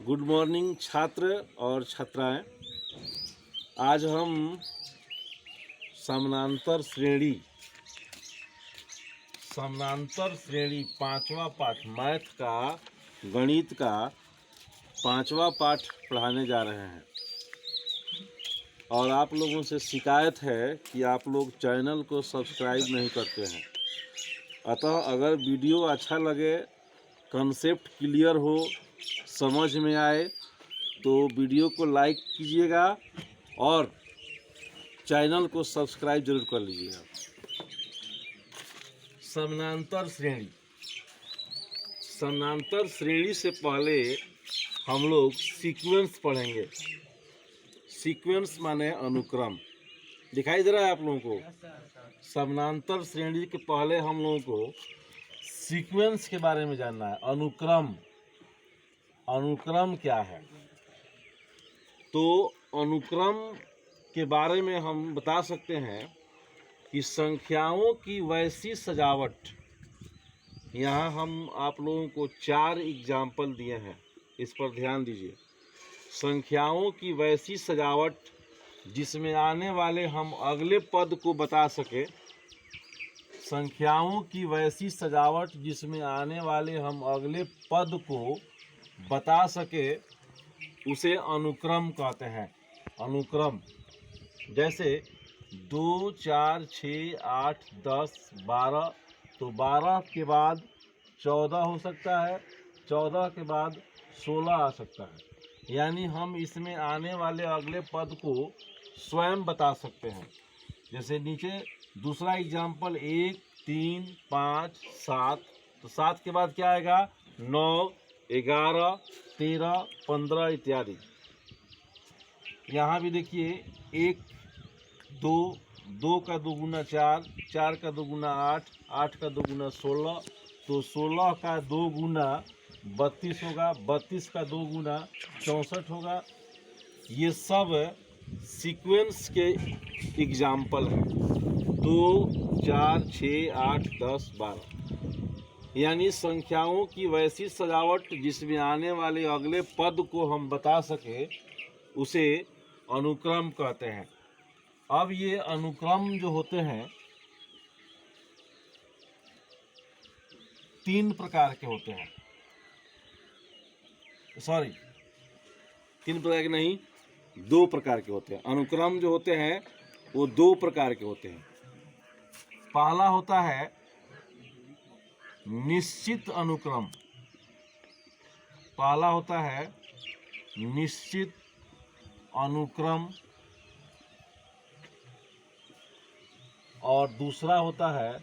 Good morning छात्र और छात्राएं। आज हम समानांतर श्रेणी पांचवा पाठ मैथ का गणित का पांचवा पाठ पढ़ाने जा रहे हैं। और आप लोगों से शिकायत है कि आप लोग चैनल को सब्सक्राइब नहीं करते हैं। अतः अगर वीडियो अच्छा लगे, कंसेप्ट क्लियर हो, समझ में आए तो वीडियो को लाइक कीजिएगा और चैनल को सब्सक्राइब जरूर कर लीजिएगा। समानांतर श्रेणी से पहले हम लोग सीक्वेंस पढ़ेंगे। सीक्वेंस माने अनुक्रम। दिखाई दे रहा है आप लोगों को? समानांतर श्रेणी के पहले हम लोगों को सीक्वेंस के बारे में जानना है। अनुक्रम क्या है? तो अनुक्रम के बारे में हम बता सकते हैं कि संख्याओं की वैसी सजावट। यहाँ हम आप लोगों को 4 एग्जाम्पल दिए हैं, इस पर ध्यान दीजिए। संख्याओं की वैसी सजावट जिसमें आने वाले हम अगले पद को बता सके। संख्याओं की वैसी सजावट जिसमें आने वाले हम अगले पद को बता सके उसे अनुक्रम कहते हैं। अनुक्रम जैसे 2, 4, 6, 8, 10, 12। तो 12 के बाद 14 हो सकता है, 14 के बाद 16 आ सकता है। यानी हम इसमें आने वाले अगले पद को स्वयं बता सकते हैं। जैसे नीचे दूसरा एग्जाम्पल 1, 3, 5, 7। तो 7 के बाद क्या आएगा? 9, 11, 13, 15 इत्यादि। यहाँ भी देखिए 1, 2, 2 का 2 गुना 4, 4 का 2 गुना 8, 8 का 2 गुना 16। तो 16 का 2 गुना 32 होगा, 32 का 2 गुना 64 होगा। ये सब सीक्वेंस के एग्जाम्पल हैं। 2, 4, 6, 8, 10, 12। यानी संख्याओं की वैसी सजावट जिसमें आने वाले अगले पद को हम बता सके उसे अनुक्रम कहते हैं। अब ये अनुक्रम जो होते हैं 3 प्रकार के होते हैं। 3 प्रकार के नहीं, 2 प्रकार के होते हैं। अनुक्रम जो होते हैं वो 2 प्रकार के होते हैं। पहला होता है निश्चित अनुक्रम। पहला होता है निश्चित अनुक्रम और दूसरा होता है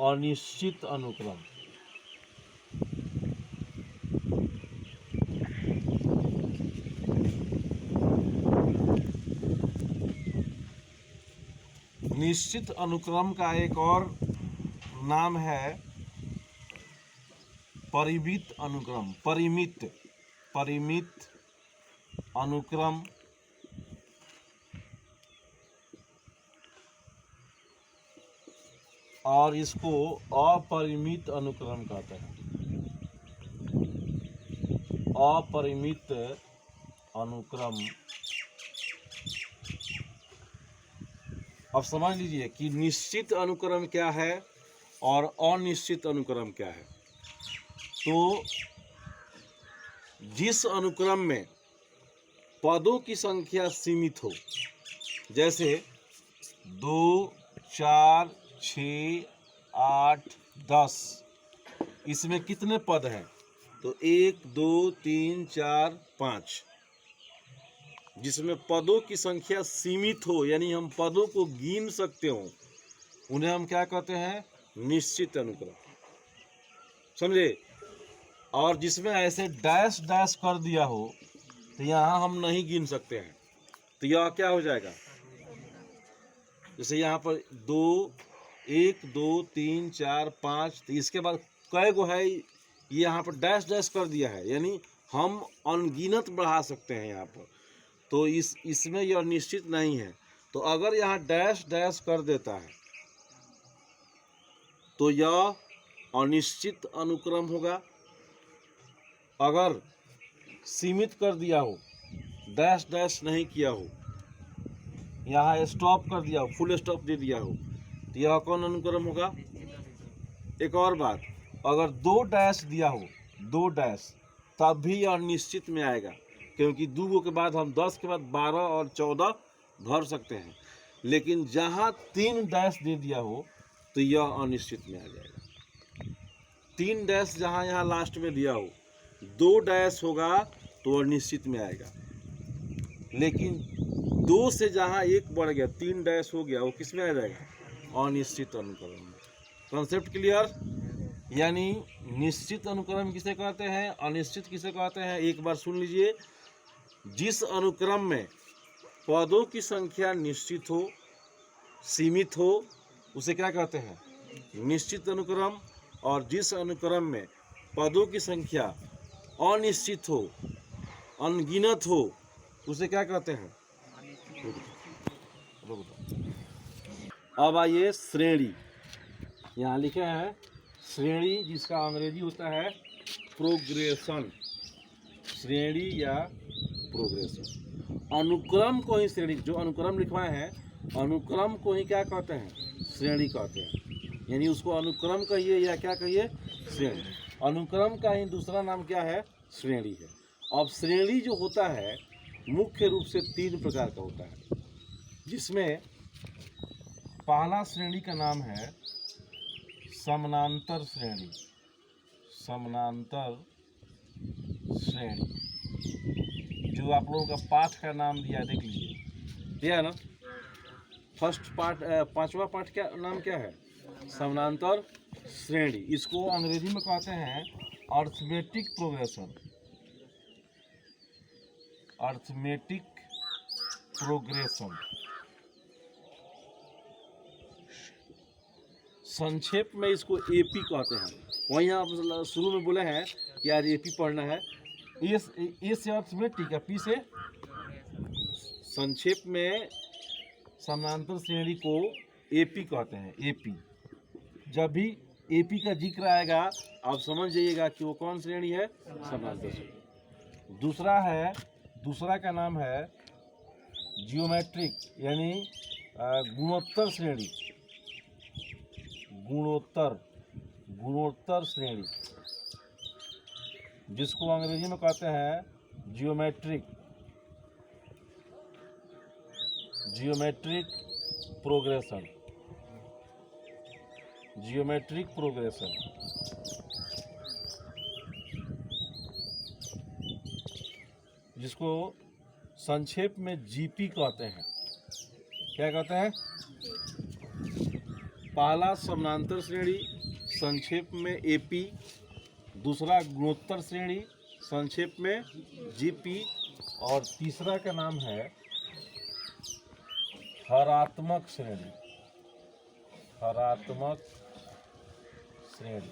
अनिश्चित अनुक्रम। निश्चित अनुक्रम का एक और नाम है परिमित अनुक्रम। परिमित अनुक्रम और इसको अपरिमित अनुक्रम कहते हैं। अपरिमित अनुक्रम। अब समझ लीजिए कि निश्चित अनुक्रम क्या है और अनिश्चित अनुक्रम क्या है। तो जिस अनुक्रम में पदों की संख्या सीमित हो, जैसे 2, 4, 6, 8, 10, इसमें कितने पद हैं? तो 1, 2, 3, 4, 5। जिसमें पदों की संख्या सीमित हो, यानी हम पदों को गिन सकते हो, उन्हें हम क्या कहते हैं? निश्चित अनुक्रम। समझे? और जिसमें ऐसे डैश डैश कर दिया हो तो यहाँ हम नहीं गिन सकते हैं, तो यह क्या हो जाएगा? जैसे यहाँ पर 2, 1, 2, 3, 4, 5। तो इसके बाद कै गो है? ये यहाँ पर डैश डैश कर दिया है, यानी हम अनगिनत बढ़ा सकते हैं यहाँ पर। तो इसमें यह निश्चित नहीं है। तो अगर यहाँ डैश डैश कर देता है तो यह अनिश्चित अनुक्रम होगा। अगर सीमित कर दिया हो, डैश डैश नहीं किया हो, यहाँ स्टॉप कर दिया हो, फुल स्टॉप दे दिया हो, तो यह कौन अनुक्रम होगा? एक और बात, अगर 2 डैश दिया हो, 2 डैश, तब भी यह निश्चित में आएगा, क्योंकि 2 के बाद हम 10 के बाद 12 और 14 भर सकते हैं। लेकिन जहाँ 3 डैश दे दिया हो तो यह अनिश्चित में आ जाएगा। 3 डैश जहाँ यहाँ लास्ट में दिया हो, 2 डैश होगा तो अनिश्चित में आएगा। लेकिन 2 से जहाँ 1 बढ़ गया, 3 डैश हो गया, वो किस में आ जाएगा? अनिश्चित अनुक्रम में। Concept clear? यानी निश्चित अनुक्रम किसे कहते हैं, अनिश्चित किसे कहते हैं? एक बार सुन लीजिए। जिस अनुक्रम में पदों की संख्या निश्चित हो, सीमित हो, उसे क्या कहते हैं? निश्चित अनुक्रम। और जिस अनुक्रम में पदों की संख्या अनिश्चित हो, अनगिनत हो, उसे क्या कहते हैं? अब आइए श्रेणी। यहाँ लिखे हैं श्रेणी, जिसका अंग्रेजी होता है प्रोग्रेशन। श्रेणी या प्रोग्रेशन। अनुक्रम को ही श्रेणी, जो अनुक्रम लिखवाए हैं, अनुक्रम को ही क्या कहते हैं? श्रेणी कहते हैं। यानी उसको अनुक्रम कहिए या क्या कहिए? श्रेणी। अनुक्रम का ही दूसरा नाम क्या है? श्रेणी है। अब श्रेणी जो होता है मुख्य रूप से 3 प्रकार का होता है, जिसमें पहला श्रेणी का नाम है समानांतर श्रेणी। समानांतर श्रेणी, जो आप लोगों का पाठ का नाम दिया, देख लीजिए, दिया ना। फर्स्ट पार्ट, 5वां पार्ट क्या नाम क्या है? समानांतर श्रेणी। इसको अंग्रेजी में कहते हैं अर्थमेटिक प्रोग्रेशन। Arithmetic progression. संक्षेप में इसको एपी कहते हैं। वहीं आप शुरू में बोले हैं कि आज एपी पढ़ना है। ए से अर्थमेटिक है, पी से संक्षेप में समानांतर श्रेणी को एपी कहते हैं। एपी, जब भी एपी का जिक्र आएगा आप समझ जाइएगा कि वो कौन श्रेणी है? समानांतर श्रेणी। दूसरा का नाम है जियोमेट्रिक, यानी गुणोत्तर श्रेणी। गुणोत्तर श्रेणी, जिसको अंग्रेजी में कहते हैं जियोमेट्रिक प्रोग्रेशन। जियोमेट्रिक प्रोग्रेशन, जिसको संक्षेप में जीपी कहते हैं। क्या कहते हैं? पहला समानांतर श्रेणी, संक्षेप में एपी। दूसरा गुणोत्तर श्रेणी, संक्षेप में जीपी। और तीसरा का नाम है हरात्मक श्रेणी। हरात्मक श्रेणी,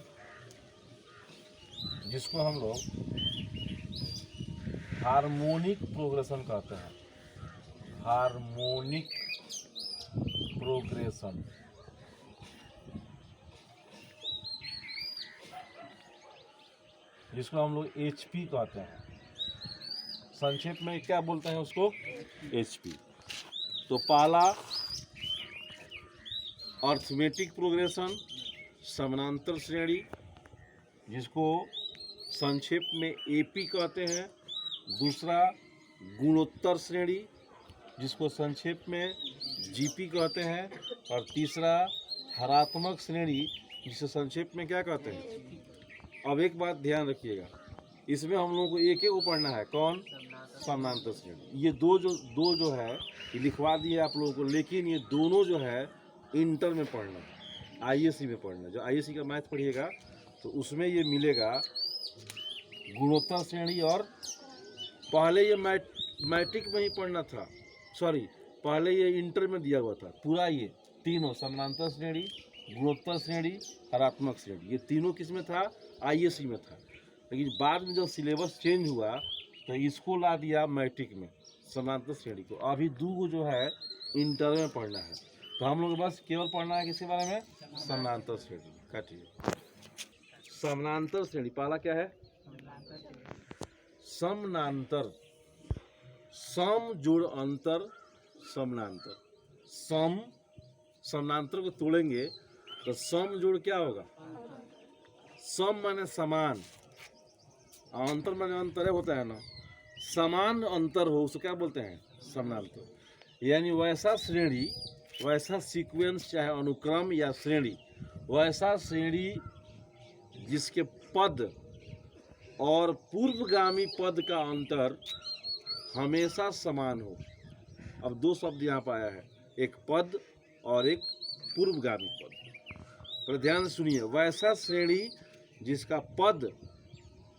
जिसको हम लोग हार्मोनिक प्रोग्रेशन कहते हैं। हार्मोनिक प्रोग्रेशन, जिसको हम लोग एचपी कहते हैं। संक्षेप में क्या बोलते हैं उसको? एचपी। तो पहला अर्थमेटिक प्रोग्रेशन, समानांतर श्रेणी, जिसको संक्षेप में एपी कहते हैं। दूसरा गुणोत्तर श्रेणी, जिसको संक्षेप में जीपी कहते हैं। और तीसरा हरात्मक श्रेणी, जिसे संक्षेप में क्या कहते हैं? अब एक बात ध्यान रखिएगा, इसमें हम लोगों को एक ही को पढ़ना है। कौन? समानांतर श्रेणी। ये दो जो है ये लिखवा दिए आप लोगों को, लेकिन ये दोनों जो है इंटर में पढ़ना, आईएससी में पढ़ना। जो आईएससी का मैथ पढ़िएगा तो उसमें ये मिलेगा गुणोत्तर श्रेणी। और पहले ये मैट्रिक में ही पढ़ना था, सॉरी, पहले ये इंटर में दिया हुआ था पूरा। ये तीनों समानांतर श्रेणी, गुणोत्तर श्रेणी, हरात्मक श्रेणी, ये तीनों किस में था? आईएससी में था। लेकिन बाद में जब सिलेबस चेंज हुआ तो इसको ला दिया मैट्रिक में, समानांतर श्रेणी को। अभी दो जो है इंटर में पढ़ना है, तो हम लोग बस केवल पढ़ना है किसके बारे में? समानांतर श्रेणी। काटिए। समानांतर श्रेणी पहला क्या है? समानांतर, सम जोड़ अंतर, समानांतर। सम, समानांतर को तोड़ेंगे तो सम जोड़ क्या होगा? सम माने समान, अंतर माने अंतर होता है ना, समान अंतर हो उसको क्या बोलते हैं? समानांतर। यानी वैसा श्रेणी, वैसा सीक्वेंस, चाहे अनुक्रम या श्रेणी, वैसा श्रेणी जिसके पद और पूर्वगामी पद का अंतर हमेशा समान हो। अब दो शब्द यहाँ पर आया है, एक पद और एक पूर्वगामी पद। तो ध्यान से सुनिए, वैसा श्रेणी जिसका पद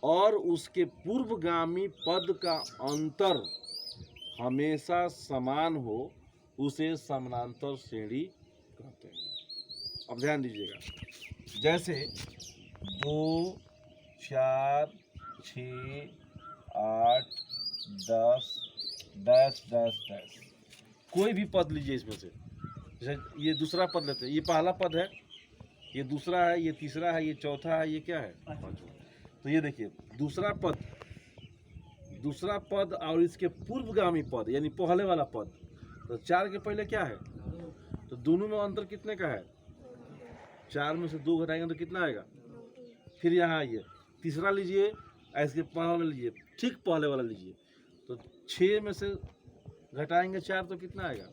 और उसके पूर्वगामी पद का अंतर हमेशा समान हो उसे समानांतर श्रेणी कहते हैं। अब ध्यान दीजिएगा, जैसे 2, 4, 6, 8, 10, डैश डैश डैश, कोई भी पद लीजिए इसमें से। जैसे ये दूसरा पद लेते हैं, ये पहला पद है, ये दूसरा है, ये तीसरा है, ये चौथा है, ये क्या है? पांचवा। तो ये देखिए दूसरा पद और इसके पूर्वगामी पद यानी पहले वाला पद, तो 4 के पहले क्या है? तो दोनों में अंतर कितने का है? 4 में से 2 घटाएंगे तो कितना आएगा? फिर यहाँ आइए, तीसरा लीजिए, इसके पहले वाला लीजिए, ठीक पहले वाला लीजिए, तो 6 में से घटाएंगे 4 तो कितना आएगा?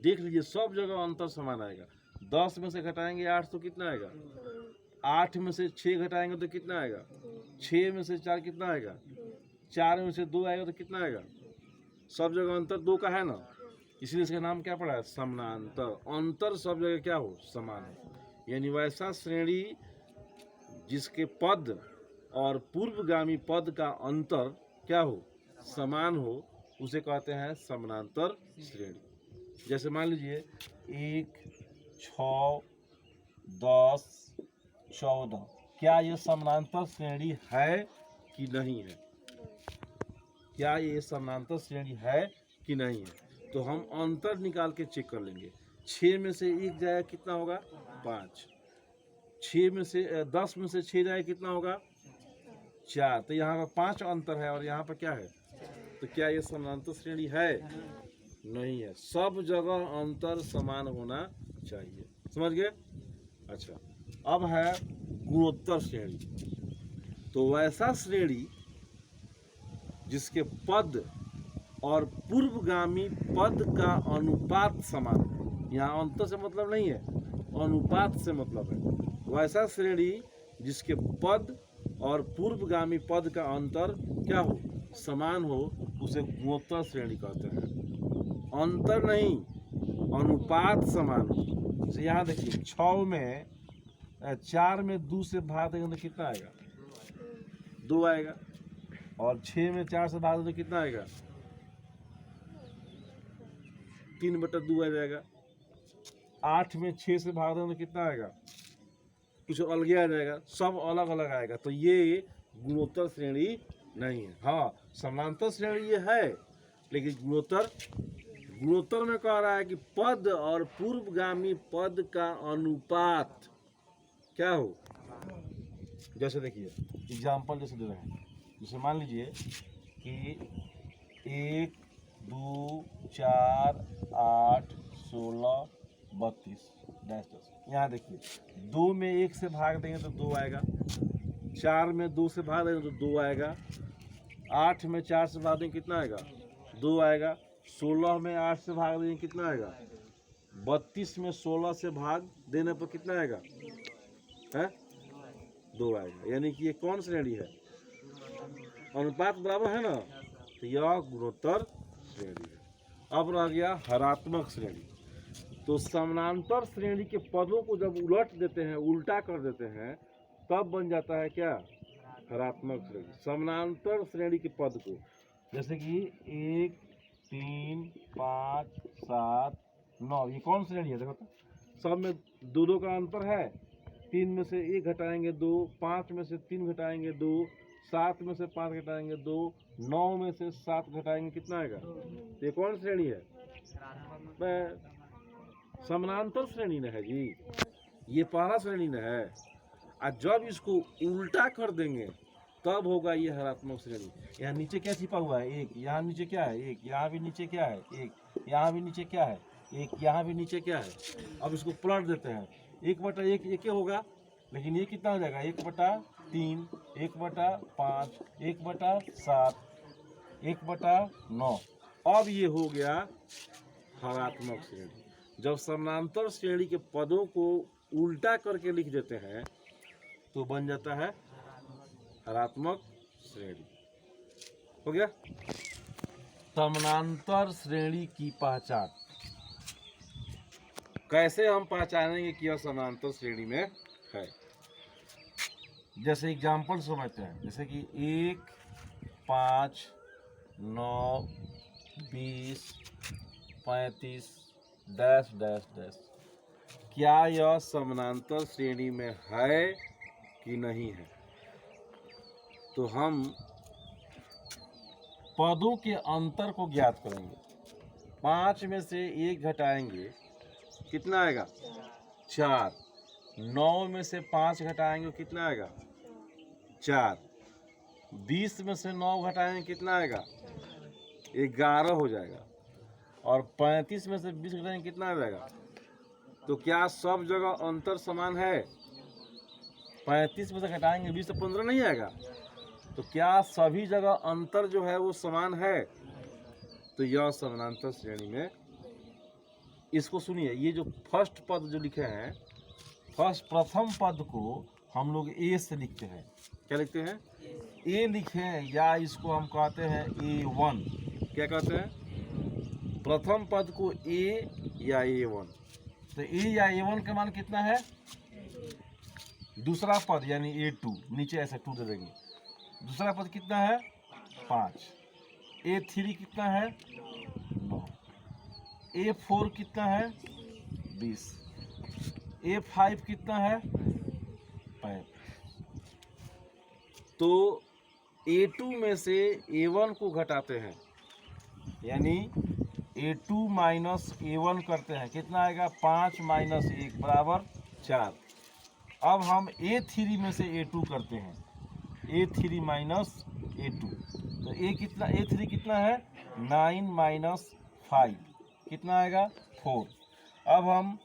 देख लीजिए सब जगह अंतर समान आएगा। 10 में से घटाएंगे 8 तो कितना आएगा? 8 में से 6 घटाएंगे तो कितना आएगा? 6 में से 4 कितना आएगा? 4 में से 2 आएगा तो कितना आएगा? सब जगह अंतर 2 का है ना, इसलिए इसका नाम क्या पड़ा है? समानांतर। अंतर सब जगह क्या हो? समान हो। यानी वैसा श्रेणी जिसके पद और पूर्वगामी पद का अंतर क्या हो? समान हो, उसे कहते हैं समानांतर श्रेणी। जैसे मान लीजिए 1, 6, 10, 14, क्या ये समानांतर श्रेणी है कि नहीं है? क्या ये समानांतर श्रेणी है कि नहीं है? तो हम अंतर निकाल के चेक कर लेंगे। 6 में से 1 जाएगा कितना होगा? 5। 6 में से 10 में से 6 जाएगा कितना होगा? 4। तो यहाँ पर 5 अंतर है और यहाँ पर क्या है? तो क्या ये समानांतर श्रेणी है? नहीं है। सब जगह अंतर समान होना चाहिए। समझ गए? अच्छा, अब है गुणोत्तर श्रेणी। तो वैसा श्रेणी जिसके पद और पूर्वगामी पद का अनुपात समान है। यहाँ अंतर से मतलब नहीं है, अनुपात से मतलब है। वैसा श्रेणी जिसके पद और पूर्वगामी पद का अंतर क्या हो? समान हो, उसे गुणोत्तर श्रेणी कहते हैं। अंतर नहीं, अनुपात समान हो। जैसे यहाँ देखिए 6 में 4 में 2 से भाग देंगे तो कितना आएगा? 2 आएगा। और 6 में 4 से भाग देंगे तो कितना आएगा? 3/2 आ जाएगा। 8 में 6 से भाग देंगे तो कितना आएगा? कुछ अलग आ जाएगा, सब अलग अलग आएगा। तो ये गुणोत्तर श्रेणी नहीं है। हाँ, समानांतर श्रेणी ये है, लेकिन गुणोत्तर में कह रहा है कि पद और पूर्वगामी पद का अनुपात क्या हो? जैसे देखिए एग्जाम्पल जैसे दे रहे हैं, जैसे मान लीजिए कि 1, 2, 4, 8, 16, 32 डैश डैश। यहाँ देखिए 2 में 1 से भाग देंगे तो 2 आएगा। 4 में 2 से भाग देंगे तो 2 आएगा। 8 में 4 से भाग देंगे कितना आएगा? 2 आएगा। 16 में 8 से भाग देंगे कितना आएगा? 32 में 16 से भाग देने पर कितना आएगा? है 2 आएगा। यानी कि ये कौन श्रेणी है? अनुपात बराबर है ना, तो यह गुणोत्तर श्रेणी है। अब रह गया हरात्मक श्रेणी। तो समानांतर श्रेणी के पदों को जब उलट देते हैं, उल्टा कर देते हैं, तब बन जाता है क्या? हरात्मक श्रेणी। समानांतर श्रेणी के पद को, जैसे कि 1, 3, 5, 7, 9, ये कौन श्रेणी है? देखो तो सब में 2-2 का अंतर है। 3 में से 1 घटाएंगे 2, 5 में से 3 घटाएंगे 2, 7 में से 5 घटाएंगे 2, 9 में से 7 घटाएंगे कितना आएगा? ये कौन श्रेणी है? समानांतर श्रेणी न है जी, ये पहला श्रेणी न है। और जब इसको उल्टा कर देंगे तब होगा ये हरात्मक श्रेणी। यहाँ नीचे क्या छिपा हुआ है? एक। यहाँ नीचे क्या है? एक। यहाँ भी नीचे क्या है? एक। यहाँ भी नीचे क्या है? एक। यहाँ भी नीचे क्या है? अब इसको पलट देते हैं। 1/1 एक ही होगा, लेकिन ये कितना हो जाएगा? 1/3, 1/5, 1/7, 1/9। अब ये हो गया हरात्मक श्रेणी। जब समानांतर श्रेणी के पदों को उल्टा करके लिख देते हैं तो बन जाता है हरात्मक श्रेणी। हो गया। समानांतर श्रेणी की पहचान। कैसे हम पहचानेंगे कि यह समानांतर श्रेणी में है? जैसे एग्जाम्पल समझते हैं, जैसे कि 1, 5, 9, 20, 35 डैश डैश डैश। क्या यह समानांतर श्रेणी में है कि नहीं है? तो हम पदों के अंतर को ज्ञात करेंगे। 5 में से 1 घटाएंगे, कितना आएगा? 4। 9 में से 5 घटाएंगे, कितना आएगा? 4। 20 में से 9 घटाएंगे, कितना आएगा? 11 हो जाएगा। और 35 में से 20 घटाएंगे, कितना आ जाएगा? तो क्या सब जगह अंतर समान है? 35 में से घटाएंगे 20 तो 15 नहीं आएगा। तो क्या सभी जगह अंतर जो है वो समान है? तो यह समानांतर श्रेणी में। इसको सुनिए, ये जो फर्स्ट पद जो लिखे हैं, प्रथम पद को हम लोग ए से लिखते हैं। क्या लिखते हैं? ए लिखे हैं, या इसको हम कहते हैं A1। क्या कहते हैं? प्रथम पद को ए या A1। तो ए या A1 का मान कितना है? दूसरा पद यानी A2, नीचे ऐसे 2 दे देंगे। दूसरा पद कितना है? 5। A3 कितना है? 9। A4 कितना है? 20। A5 कितना है? 5। तो A2 में से A1 को घटाते हैं, यानी A2 माइनस A1 करते हैं, कितना आएगा? 5 माइनस 1 बराबर 4। अब हम A3 में से A2 करते हैं, A3 माइनस A2। तो A3 कितना है? 9 माइनस 5, कितना आएगा? 4। अब हम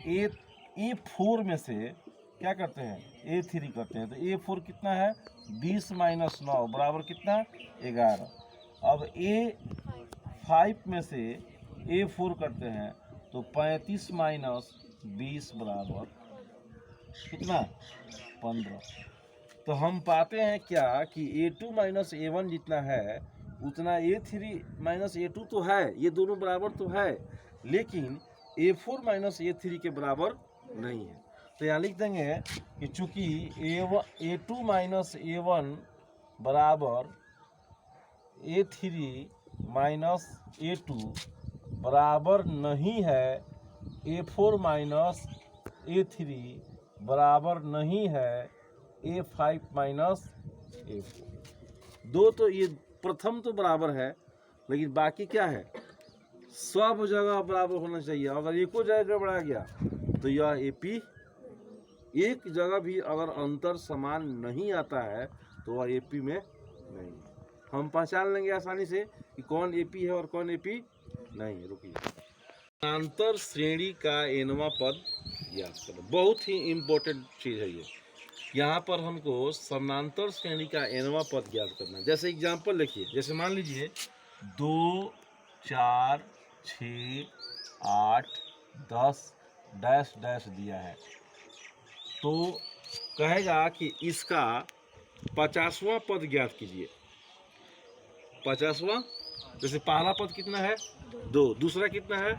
A4 में से क्या करते हैं? A3 करते हैं। तो A4 कितना है? 20 माइनस 9 बराबर कितना? 11। अब A5 में से A4 करते हैं, तो 35 माइनस 20 बराबर कितना? 15। तो हम पाते हैं क्या कि A2 माइनस A1 जितना है उतना A3 माइनस A2 तो है, ये दोनों बराबर तो है, लेकिन A4 माइनस A3 के बराबर नहीं है। तो यहाँ लिख देंगे कि चूंकि A2 माइनस A1 बराबर A3 माइनस A2 बराबर नहीं है, A4 माइनस A3 बराबर नहीं है A5 माइनस A4। दो तो ये प्रथम तो बराबर है, लेकिन बाकी क्या है? सब जगह बराबर होना चाहिए। अगर एको जगह गड़बड़ा गया तो यह AP, एक जगह भी अगर अंतर समान नहीं आता है तो वह AP में नहीं है। हम पहचान लेंगे आसानी से कि कौन AP है और कौन AP नहीं है। रुकिए, समानांतर श्रेणी का nवां पद याद करो। बहुत ही इम्पोर्टेंट चीज़ है ये। यहाँ पर हमको समानांतर श्रेणी का nवां पद याद करना है। जैसे एग्जाम्पल लिखिए, जैसे मान लीजिए 2, 4, 6, 8, 10 डैश डैश दिया है, तो कहेगा कि इसका 50वां पद ज्ञात कीजिए। 50वां, जैसे पहला पद कितना है? 2। दूसरा कितना है?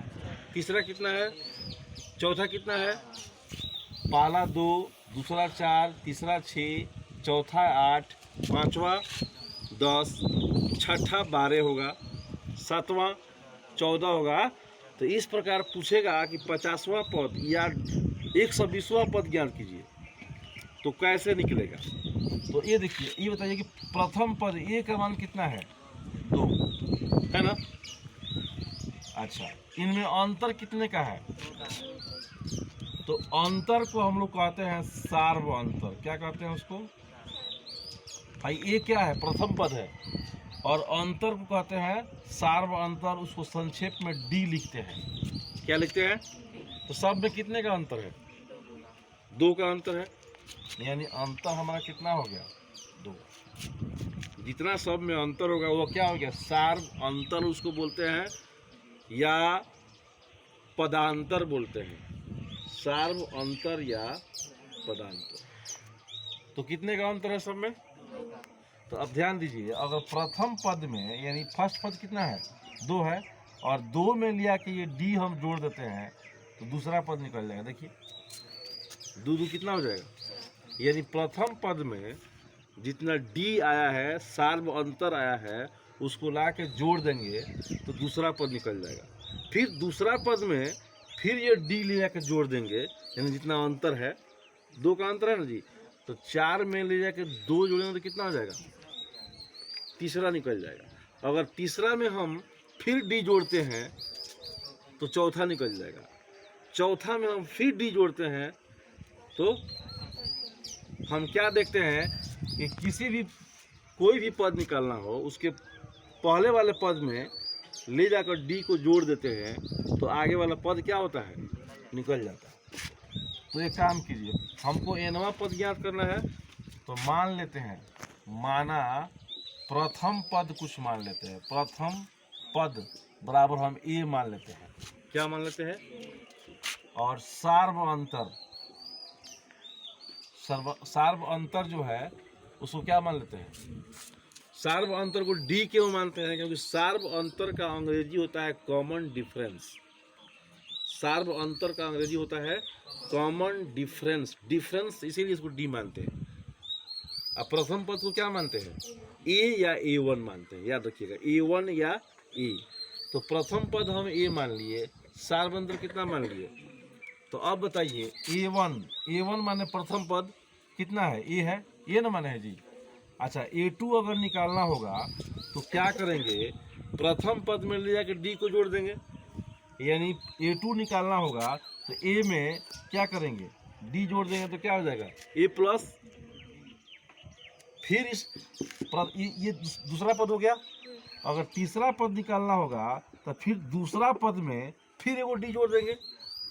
तीसरा कितना है? चौथा कितना है? पहला 2, दूसरा 4, तीसरा 6, चौथा 8, पांचवा 10, छठा 12 होगा, सातवां 14 होगा। तो इस प्रकार पूछेगा कि 50वां पद या 120वां पद ज्ञात कीजिए, तो कैसे निकलेगा? तो ये देखिए, ये बताइए कि प्रथम पद ए का मान कितना है? 2 है ना। अच्छा, इनमें अंतर कितने का है? तो अंतर को हम लोग कहते हैं सार्व अंतर। क्या कहते हैं उसको? भाई ये क्या है, प्रथम पद है, और अंतर को कहते हैं सार्व अंतर, उसको संक्षेप में डी लिखते हैं। क्या लिखते हैं? तो सब में कितने का अंतर है? 2 का अंतर है, यानी अंतर हमारा कितना हो गया? 2। जितना सब में अंतर होगा वो क्या हो गया? सार्व अंतर उसको बोलते हैं, या पदांतर बोलते हैं। सार्व अंतर या पदांतर। तो कितने का अंतर है सब में? तो अब ध्यान दीजिए, अगर प्रथम पद में यानी फर्स्ट पद कितना है? 2 है, और 2 में लिया कि ये डी हम जोड़ देते हैं तो दूसरा पद निकल जाएगा। देखिए 2 कितना हो जाएगा? यानी प्रथम पद में जितना डी आया है, सार्व अंतर आया है, उसको ला के जोड़ देंगे तो दूसरा पद निकल जाएगा। फिर दूसरा पद में फिर ये डी ले जाकर जोड़ देंगे, यानी जितना अंतर है, 2 का अंतर है ना जी, तो 4 में ले जाकर 2 जोड़ेंगे तो कितना हो जाएगा? तीसरा निकल जाएगा। अगर तीसरा में हम फिर डी जोड़ते हैं तो चौथा निकल जाएगा। चौथा में हम फिर डी जोड़ते हैं तो हम क्या देखते हैं कि किसी भी कोई भी पद निकालना हो, उसके पहले वाले पद में ले जाकर डी को जोड़ देते हैं तो आगे वाला पद क्या होता है? निकल जाता है। तो एक काम कीजिए, हमको nवां पद ज्ञात करना है, तो मान लेते हैं, माना प्रथम पद कुछ मान लेते हैं, प्रथम पद बराबर हम ए मान लेते हैं। क्या मान लेते हैं? और सार्व अंतर जो है उसको क्या मान लेते हैं? सार्व अंतर को डी क्यों मानते हैं? क्योंकि सार्व अंतर का अंग्रेजी होता है कॉमन डिफरेंस। सार्व अंतर का अंग्रेजी होता है कॉमन डिफरेंस। डिफरेंस इसीलिए इसको डी मानते हैं। अब प्रथम पद को क्या मानते हैं? ए या A1 मानते हैं। याद रखिएगा, A1 या ए। तो प्रथम पद हम ए मान लिए, सार्व अंतर कितना मान लिए? तो अब बताइए, A1 माने प्रथम पद कितना है? ए है, ये ना माने है जी। अच्छा, A2 अगर निकालना होगा तो क्या करेंगे? प्रथम पद में ले जाकर डी को जोड़ देंगे, यानी A2 निकालना होगा तो ए में क्या करेंगे? डी जोड़ देंगे तो क्या हो जाएगा? ए प्लस, फिर ये दूसरा पद हो गया। अगर तीसरा पद निकालना होगा तो फिर दूसरा पद में फिर एगो डी जोड़ देंगे,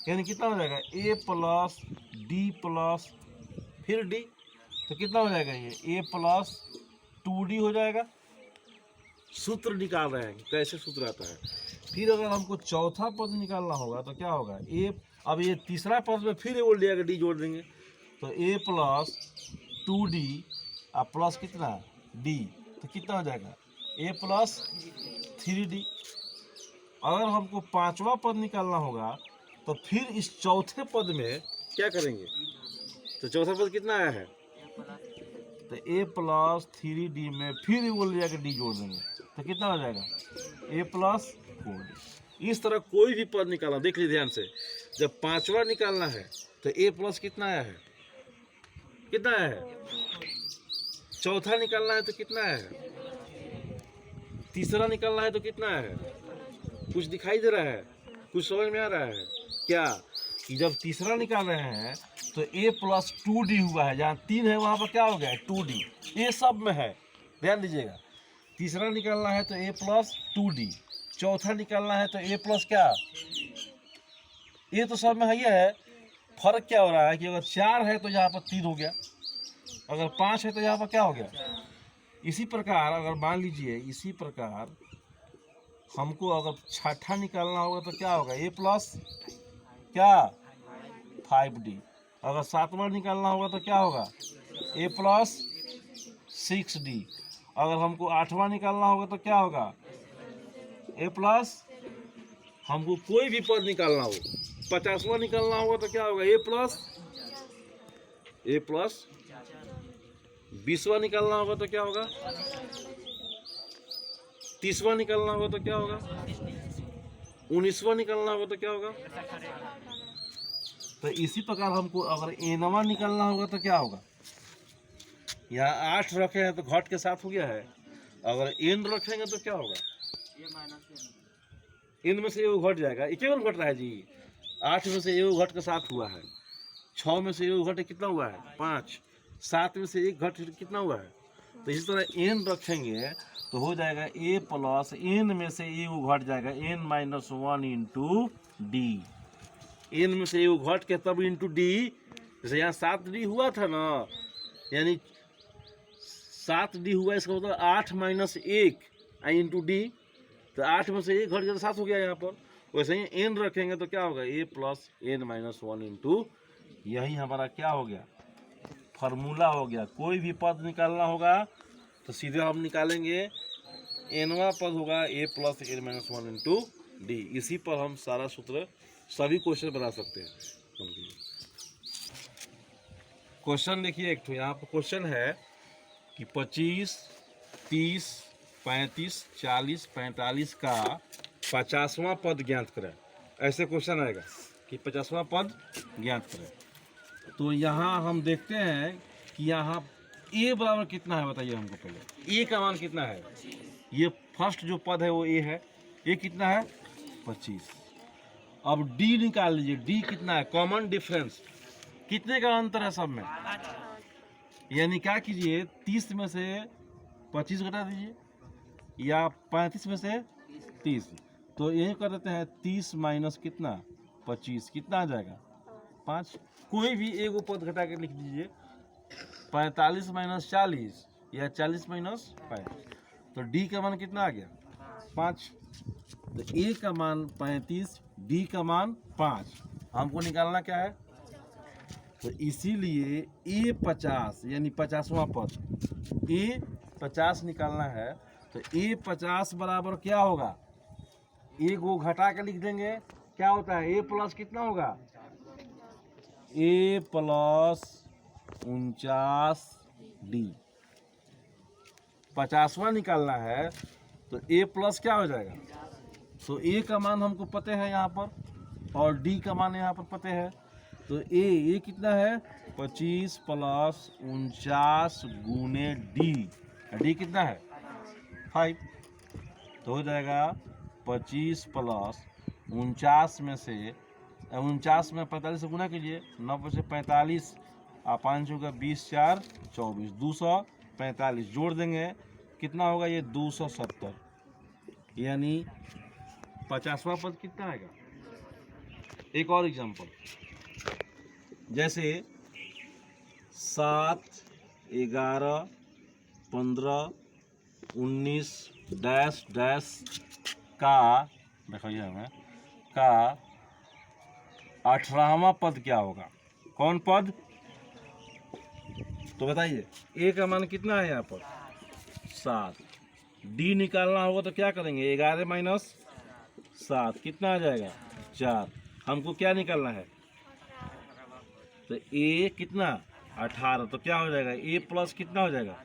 यानी कितना हो जाएगा? ए प्लस डी प्लस फिर डी, तो कितना हो जाएगा? ये ए प्लस 2D हो जाएगा। सूत्र निकाल रहे हैं, कैसे सूत्र आता है। फिर अगर हमको चौथा पद निकालना होगा तो क्या होगा? ए, अब ये तीसरा पद में फिर वो ले डी जोड़ देंगे, तो ए प्लस 2D और प्लस कितना? डी, तो कितना हो जाएगा? ए प्लस 3D। अगर हमको पांचवा पद निकालना होगा तो फिर इस चौथे पद में क्या करेंगे? तो चौथा पद कितना आया है? तो ए प्लस 3D में फिर वो ले जाकर डी जोड़ देंगे तो कितना हो जाएगा? ए प्लस 4D। इस तरह कोई भी पद निकालना, देख लीजिए ध्यान से। जब पांचवा निकालना है तो ए प्लस कितना आया है? कितना आया है? चौथा निकालना है तो कितना आया है? तीसरा निकालना है तो कितना आया है? कुछ दिखाई दे रहा है? कुछ समझ में आ रहा है क्या? कि जब तीसरा निकाल रहे हैं तो ए प्लस 2D हुआ है, जहाँ 3 है वहाँ पर क्या हो गया? 2D। ये सब में है, ध्यान दीजिएगा। तीसरा निकालना है तो ए प्लस 2D, चौथा निकालना है तो ए प्लस क्या? ये तो सब में है। फर्क क्या हो रहा है कि अगर 4 है तो यहाँ पर 3 हो गया, अगर 5 है तो यहाँ पर क्या हो गया? इसी प्रकार अगर मान लीजिए, इसी प्रकार हमको अगर छठा निकालना होगा तो क्या होगा? ए प्लस क्या? 5D। अगर सातवां निकालना होगा तो क्या होगा? ए प्लस 6D। अगर हमको आठवां निकालना होगा तो क्या होगा? ए प्लस, हमको कोई भी पद निकालना हो, 50वां निकालना होगा तो क्या होगा? ए प्लस 20वां निकालना होगा तो क्या होगा? 30वां निकालना होगा तो क्या होगा? 19वां निकालना होगा तो क्या होगा? तो इसी प्रकार हमको अगर एनवां निकालना होगा तो क्या होगा? यहाँ 8 रखे हैं तो घट के 7 हो गया है। अगर एन रखेंगे तो क्या होगा? एन में से एगो घट जाएगा। एक घट रहा है जी, 8 में से एगो घट के 7 हुआ है, 6 में से एगो घट कितना हुआ है? 5, 7 में से एक घट कितना हुआ है? तो इसी तरह n रखेंगे तो हो जाएगा a प्लस n में से a को घट जाएगा n minus 1 into D. n में से a को घट के तब इंटू डी, जैसे यहाँ 7d हुआ था ना, यानी 7d हुआ, इसका मतलब 8 माइनस 1 इंटू डी, तो 8 में से 1 घट गया तो 7 हो गया यहाँ पर। वैसे ही n रखेंगे तो क्या होगा a plus n minus 1 into, यही हमारा क्या हो गया, फार्मूला हो गया। कोई भी पद निकालना होगा तो सीधे हम निकालेंगे, nवां पद होगा a plus n minus 1 into D. इसी पर हम सारा सूत्र, सभी क्वेश्चन बना सकते हैं। क्वेश्चन देखिए, एक तो यहाँ पर क्वेश्चन है कि 25, 30, 35, 40, 45 का 50वां पद ज्ञात करें। ऐसे क्वेश्चन आएगा कि 50वां पद ज्ञात करें। तो यहाँ हम देखते हैं कि यहाँ a बराबर कितना है, बताइए हमको पहले। a का मान कितना है, ये फर्स्ट जो पद है वो a है, a कितना है 25। अब d निकाल लीजिए, d कितना है, कॉमन डिफरेंस, कितने का अंतर है सब में, यानी क्या कीजिए 30 में से 25 घटा दीजिए या 35 में से 30, तो यही कर देते हैं 30 माइनस कितना 25, कितना आ जाएगा 5। कोई भी एक पद घटा के लिख दीजिए, 45 माइनस 40 या 40 माइनस 5, तो डी का मान कितना आ गया 5। तो ए का मान 35, डी का मान 5, हमको निकालना क्या है, तो इसीलिए ए 50 यानी 50वां पद, ए 50 निकालना है तो ए 50 बराबर क्या होगा, ए को घटा के लिख देंगे, क्या होता है ए प्लस कितना होगा, ए प्लस 49 डी। 50वां निकालना है तो ए प्लस क्या हो जाएगा, तो ए का मान हमको पता है यहाँ पर और डी का मान यहाँ पर पता है, तो ए कितना है 25 प्लस 49 गुने डी, डी कितना है 5, तो हो जाएगा 25 प्लस 49 में से 49 में 45 से गुना कीजिए, 9 से 45 और 5 होगा 20 4 24, 245 जोड़ देंगे कितना होगा ये 270, यानी 50वां पद कितना आएगा। एक और एग्जांपल, जैसे 7, 11, 15, 19 डैश डैश का, देखिए हमें का 18वां पद क्या होगा, कौन पद, तो बताइए ए का मान कितना है यहाँ पर 7, डी निकालना होगा तो क्या करेंगे 11 माइनस 7 कितना आ जाएगा 4, हमको क्या निकालना है, तो ए कितना 18, तो क्या हो जाएगा ए प्लस कितना हो जाएगा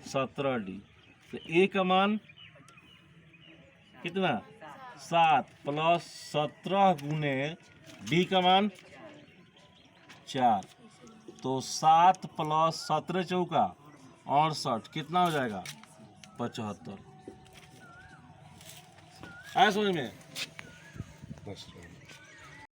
17 डी। तो ए का मान कितना 7 प्लस 17 गुने डी का मान 4, तो 7 प्लस 17 चौका 68 कितना हो जाएगा 75। आया समझ में बस।